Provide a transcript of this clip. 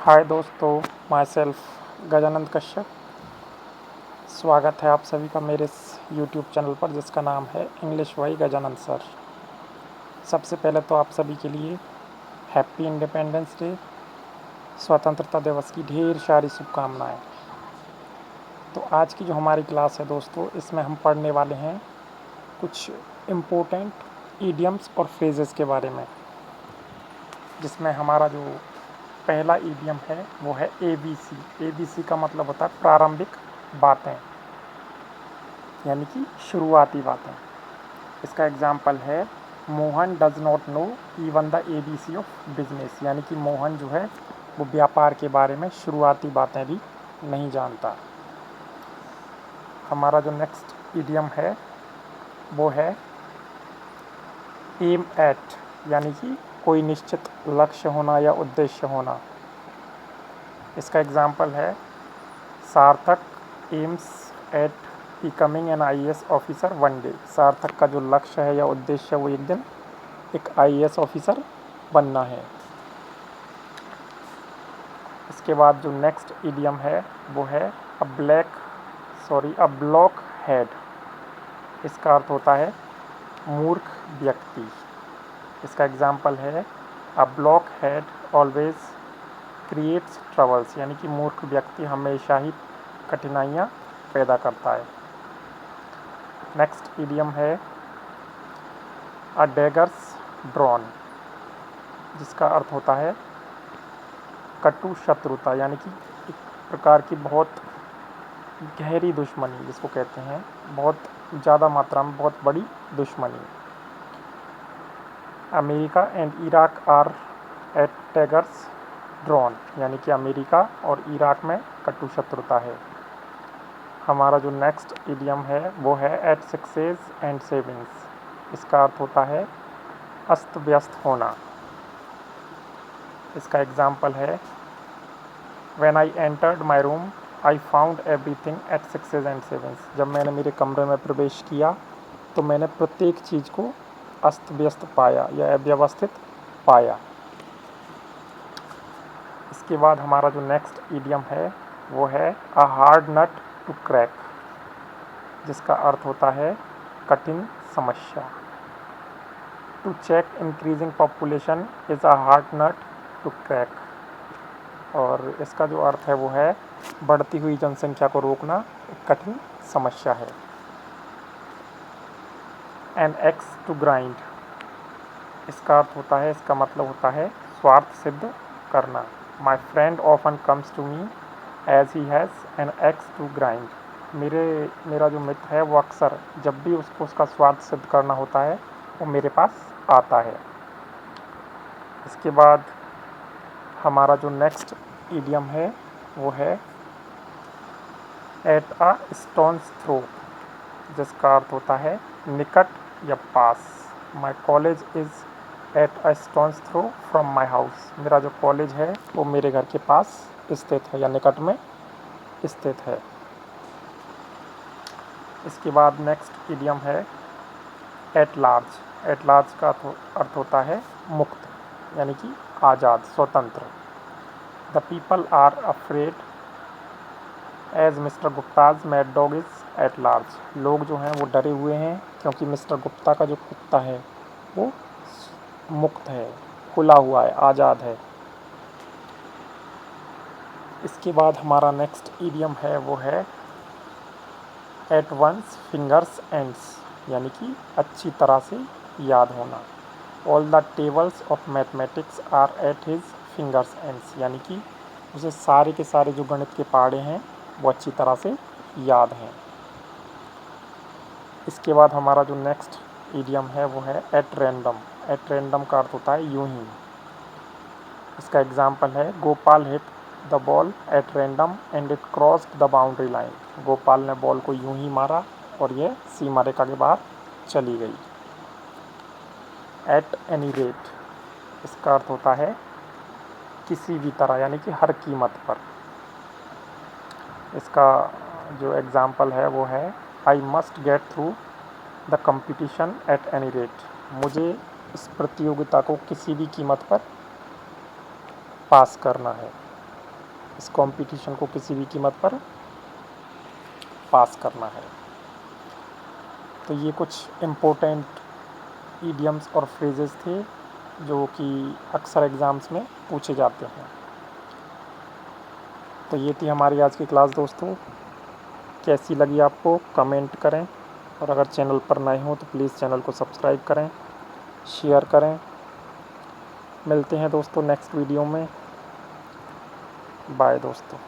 हाय दोस्तों, my self Gajanand Kashyap. स्वागत है आप सभी का मेरे इस यूट्यूब चैनल पर जिसका नाम है इंग्लिश बाई गजानंद सर। सबसे पहले तो आप सभी के लिए हैप्पी इंडिपेंडेंस डे, स्वतंत्रता दिवस की ढेर सारी शुभकामनाएं। तो आज की जो हमारी क्लास है दोस्तों, इसमें हम पढ़ने वाले हैं कुछ इम्पोर्टेंट ईडियम्स और फ्रेजेस के बारे में, जिसमें हमारा जो पहला ईडियम है वो है ABC। ABC का मतलब होता है प्रारंभिक बातें, यानी कि शुरुआती बातें। इसका एग्जाम्पल है Mohan does not know even the ABC of business, यानी कि मोहन जो है वो व्यापार के बारे में शुरुआती बातें भी नहीं जानता। हमारा जो नेक्स्ट ईडियम है वो है एम एट, यानी कि कोई निश्चित लक्ष्य होना या उद्देश्य होना। इसका एग्जाम्पल है सार्थक aims at becoming an IAS officer one day. सार्थक का जो लक्ष्य है या उद्देश्य है वो एक दिन एक IAS ऑफिसर बनना है। इसके बाद जो नेक्स्ट इडियम है वो है अ ब्लॉक हेड। इसका अर्थ होता है मूर्ख व्यक्ति। इसका एग्जाम्पल है a block head always creates troubles, यानी कि मूर्ख व्यक्ति हमेशा ही कठिनाइयाँ पैदा करता है। नेक्स्ट इडियम है अ डैगर्स ड्रॉन, जिसका अर्थ होता है कटु शत्रुता, यानी कि एक प्रकार की बहुत गहरी दुश्मनी, जिसको कहते हैं बहुत ज़्यादा मात्रा में बहुत बड़ी दुश्मनी। America and Iraq are at daggers drawn, यानी कि अमेरिका और इराक में कटु शत्रुता है। हमारा जो नेक्स्ट इडियम है वो है एट सक्सेस एंड सेविंग्स। इसका अर्थ होता है अस्त व्यस्त होना। इसका एग्जाम्पल है when I entered my room I found everything at success and savings. जब मैंने मेरे कमरे में प्रवेश किया तो मैंने प्रत्येक चीज़ को अस्त व्यस्त पाया या अव्यवस्थित पाया। इसके बाद हमारा जो नेक्स्ट इडियम है वो है a hard nut to crack, जिसका अर्थ होता है कठिन समस्या। To check increasing population is a hard nut to crack, और इसका जो अर्थ है वो है बढ़ती हुई जनसंख्या को रोकना एक कठिन समस्या है। एन एक्स टू ग्राइंड, इसका अर्थ होता है, इसका मतलब होता है स्वार्थ सिद्ध करना। My friend often comes to me as he has an axe to grind. मेरा जो मित्र है वो अक्सर जब भी उसको उसका स्वार्थ सिद्ध करना होता है वो मेरे पास आता है। इसके बाद हमारा जो नेक्स्ट इडियम है वो है एट अ स्टोन्स थ्रो, जिसका अर्थ होता है निकट या पास। My college is at a stone's throw from my house. मेरा जो कॉलेज है वो मेरे घर के पास स्थित है या निकट में स्थित है। इसके बाद नेक्स्ट इडियम है एट लार्ज। एट लार्ज का अर्थ होता है मुक्त, यानी कि आज़ाद, स्वतंत्र। The people are afraid as mister Gupta's mad dog is at large. लोग जो हैं वो डरे हुए हैं क्योंकि मिस्टर गुप्ता का जो कुत्ता है वो मुक्त है, खुला हुआ है, आज़ाद है। इसके बाद हमारा नेक्स्ट इडियम है वो है एट वंस फिंगर्स एंड्स, यानी कि अच्छी तरह से याद होना। All the tables of mathematics are at his fingers ends, यानी कि उसे सारे के सारे जो गणित के पहाड़े हैं वो अच्छी तरह से याद हैं। इसके बाद हमारा जो नेक्स्ट इडियम है वो है एट रैंडम। एट रैंडम का अर्थ होता है यूं ही। इसका एग्जाम्पल है Gopal hit the ball at random and it crossed the boundary line. Gopal ने बॉल को यूं ही मारा और यह सीमा रेखा के बाहर चली गई। एट एनी रेट, इसका अर्थ होता है किसी भी तरह, यानी कि हर कीमत पर। इसका जो एग्ज़ाम्पल है वो है I must get through the competition at any rate. मुझे इस प्रतियोगिता को किसी भी कीमत पर पास करना है। इस कंपटीशन को किसी भी कीमत पर पास करना है। तो ये कुछ इम्पोर्टेंट ईडियम्स और फ्रेजेस थे जो कि अक्सर एग्ज़ाम्स में पूछे जाते हैं। तो ये थी हमारी आज की क्लास दोस्तों। कैसी लगी आपको कमेंट करें, और अगर चैनल पर नए हो तो प्लीज़ चैनल को सब्सक्राइब करें, शेयर करें। मिलते हैं दोस्तों नेक्स्ट वीडियो में। बाय दोस्तों।